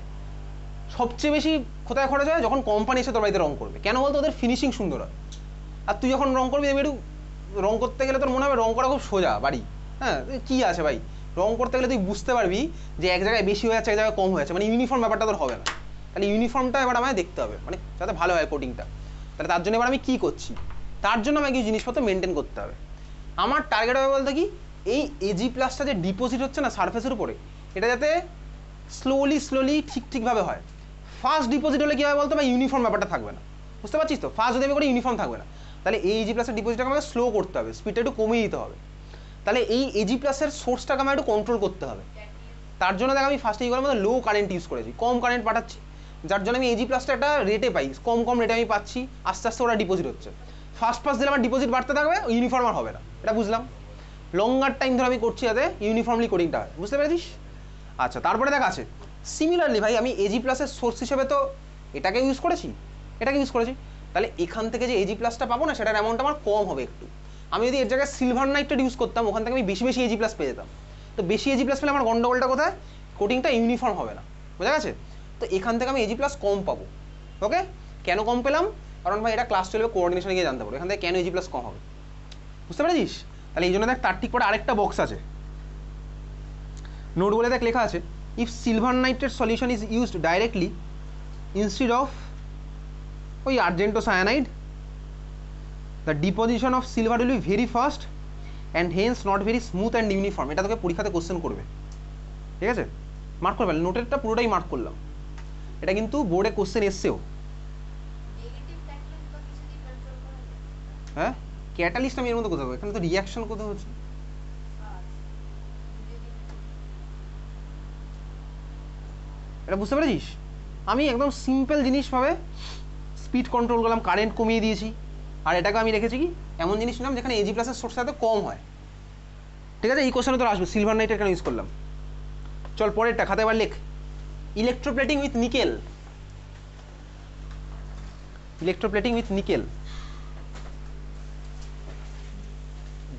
Speaker 1: সবচেয়ে বেশি কোথায় খরচ হয়? যখন কোম্পানি এসে তোর বাড়িতে রং করবে, কেন বলতো? ওদের ফিনিশিং সুন্দর হয়। আর তুই যখন রং করবি দেখবি একটু রং করতে গেলে তোর মনে হবে রং করা খুব সোজা বাড়ি, হ্যাঁ কী আছে ভাই, রং করতে গেলে তুই বুঝতে পারবি যে এক জায়গায় বেশি হয়ে যাচ্ছে এক জায়গায় কম হয়ে যাচ্ছে, মানে ইউনিফর্ম ব্যাপারটা তোর হবে না। তাহলে ইউনিফর্মটা এবার আমায় দেখতে হবে, মানে যাতে ভালো হয় কোটিংটা। তাহলে তার জন্য এবার আমি কী করছি, তার জন্য আমাকে কিছু জিনিসপত্র মেনটেন করতে হবে। আমার টার্গেট হবে বলতে কি, এই এজি প্লাসটা যে ডিপোজিট হচ্ছে না সারফেসের উপরে, এটা যাতে স্লোলি ঠিকভাবে হয়। ফার্স্ট ডিপোজিট হলে কী হবে বলতো, বা ইউনিফর্ম ব্যাপারটা থাকবে না, বুঝতে পারছিস তো? ফার্স্ট যদি আমি করে ইউনিফর্ম থাকবে না, তাহলে এই এজি প্লাসের ডিপোজিটটাকে আমাকে স্লো করতে হবে, স্পিডটা একটু কমিয়ে দিতে হবে। তাহলে এই এজি প্লাসের সোর্সটাকে আমার একটু কন্ট্রোল করতে হবে। তার জন্য দেখ আমি ফার্স্টে কী করলাম, লো কারেন্ট ইউজ করেছি, কম কারেন্ট পাঠাচ্ছি, যার জন্য আমি এজি প্লাসটা একটা রেটে পাই, কম রেটে আমি পাচ্ছি, আস্তে আস্তে ওরা ডিপোজিট হচ্ছে। ফার্স্ট পাস দিলে আমার ডিপোজিট বাড়তে থাকবে, ইউনিফর্ম আর হবে না, এটা বুঝলাম। লঙ্গার টাইম ধরে আমি করছি যাতে ইউনিফর্মলি কোডিংটা হয়, বুঝতে পেরেছিস? আচ্ছা, তারপরে দেখ আছে সিমিলারলি ভাই আমি এজি প্লাসের সোর্স হিসেবে তো এটাকে ইউজ করেছি, এটাকে ইউজ করেছি, তাহলে এখান থেকে যে এজি প্লাসটা পাবো না সেটার অ্যামাউন্ট আমার কম হবে একটু। আমি যদি এর জায়গায় সিলভার নাইট্রেট ইউজ করতাম ওখান থেকে আমি বেশি বেশি এজি প্লাস পেয়ে যেতাম। তো বেশি এজি প্লাস পেলে আমার গন্ডগোলটা কোথায়, কোডিংটা ইউনিফর্ম হবে না, বোঝা গেছে? তো এখান থেকে আমি এজি প্লাস কম পাবো। ওকে, কেন কম পেলাম? কারণ ভাই এটা ক্লাস 12 কোঅর্ডিনেশনে গিয়ে জানতে পারবো এখান থেকে কেন এজি প্লাস কম হবে, বুঝতে পেরেছিস? তাহলে এই জন্য দেখ তার ঠিক পরে আরেকটা বক্স আছে, নোট বলে দেখ লেখা আছে if silver nitrate solution is used directly instead of ওই argento cyanide the deposition of silver will be very fast and hence not very smooth and uniform. এটা তোকে পরীক্ষাতে কোশ্চেন করবে, ঠিক আছে? মার্ক করে ফেল, নোটেরটা পুরোটাই মার্ক করলাম, এটা কিন্তু বোর্ডে কোশ্চেন এসছেও। হ্যাঁ, ক্যাটালিস্ট আমি এর মধ্যে কোথাও, এখানে তো রিয়াকশন কোথাও হচ্ছে। এটা বুঝতে পেরেছিস? আমি একদম সিম্পল জিনিসভাবে স্পিড কন্ট্রোল করলাম, কারেন্ট কমিয়ে দিয়েছি, আর এটাকে আমি রেখেছি কি এমন জিনিস নিলাম যেখানে এজি প্লাসের সোর্স এত কম হয়, ঠিক আছে? এই কোশ্চেনে তোর আসবে সিলভার নাইট্রেট কেন ইউজ করলাম। চল পরেরটা খাতায় এবার লেখ, electroplating with nickel. Electroplating with nickel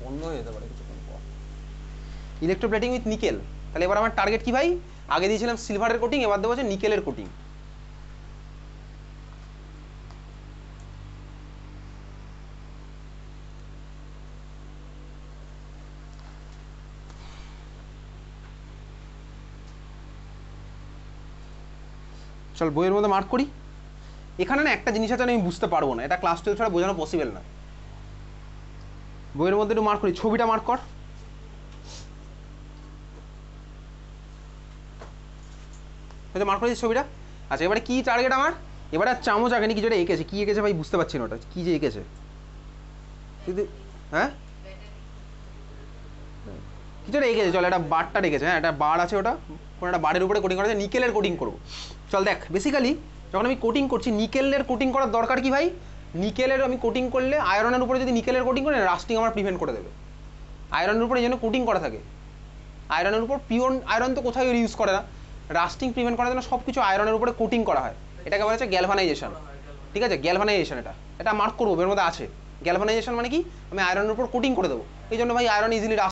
Speaker 1: বন্ধ হয়ে যেতে পারে কিছুক্ষণ পর। ইলেকট্রোপ্লেটিং উইথ নিকেল, তাহলে এবার আমার টার্গেট কি ভাই? আগে দিয়েছিলাম সিলভারের কোটিং, এবার দেবো হচ্ছে নিকেলের কোটিং। চল বইয়ের মধ্যে মার্ক করি। এখানে না একটা জিনিস আছে আমি বুঝতে পারবো না, এটা ক্লাস 12 ছাড়া বোঝানো পসিবল না। বইয়ের মধ্যে একটু মার্ক করি, ছবিটা মার্ক কর। মার্ক করেছিস ছবিটা? আচ্ছা, এবারে কি টার্গেট আমার? এবারে আর চামচ আগে কিছু একটা এঁকেছে, কি এঁকেছে ভাই বুঝতে পারছি না, ওটা কি যে এঁকেছে কিন্তু, হ্যাঁ কিছু একটা এঁকেছে। চল একটা বারটা রেখেছে, হ্যাঁ একটা বার আছে, ওটা কোনো একটা বারের উপরে কোটিং করা আছে, নিকেলের কোটিং করবো। চল দেখ, বেসিক্যালি যখন আমি কোটিং করছি নিকেলের কোটিং করার দরকার কি ভাই? নিকেলের আমি কোটিং করলে আয়রনের উপরে যদি নিকেলের কোটিং করে রাস্টিং আমার প্রিভেন্ট করে দেবে। আয়রনের উপরে এই জন্য কোটিং করা থাকে, আয়রনের উপর পিওর আয়রন তো কোথাও ইউজ করে না, রাস্টিং প্রিভেন্ট করার জন্য সব কিছু আয়রনের উপরে কোটিং করা হয়, এটাকে বলা হচ্ছে গ্যালভানাইজেশন, ঠিক আছে? গ্যালভানাইজেশন, এটা মার্ক করবো, এর মধ্যে আছে। গ্যালভানাইজেশন মানে কি? আমি আয়রনের উপর কোটিং করে দেবো, এই জন্য ভাই আয়রন ইজিলি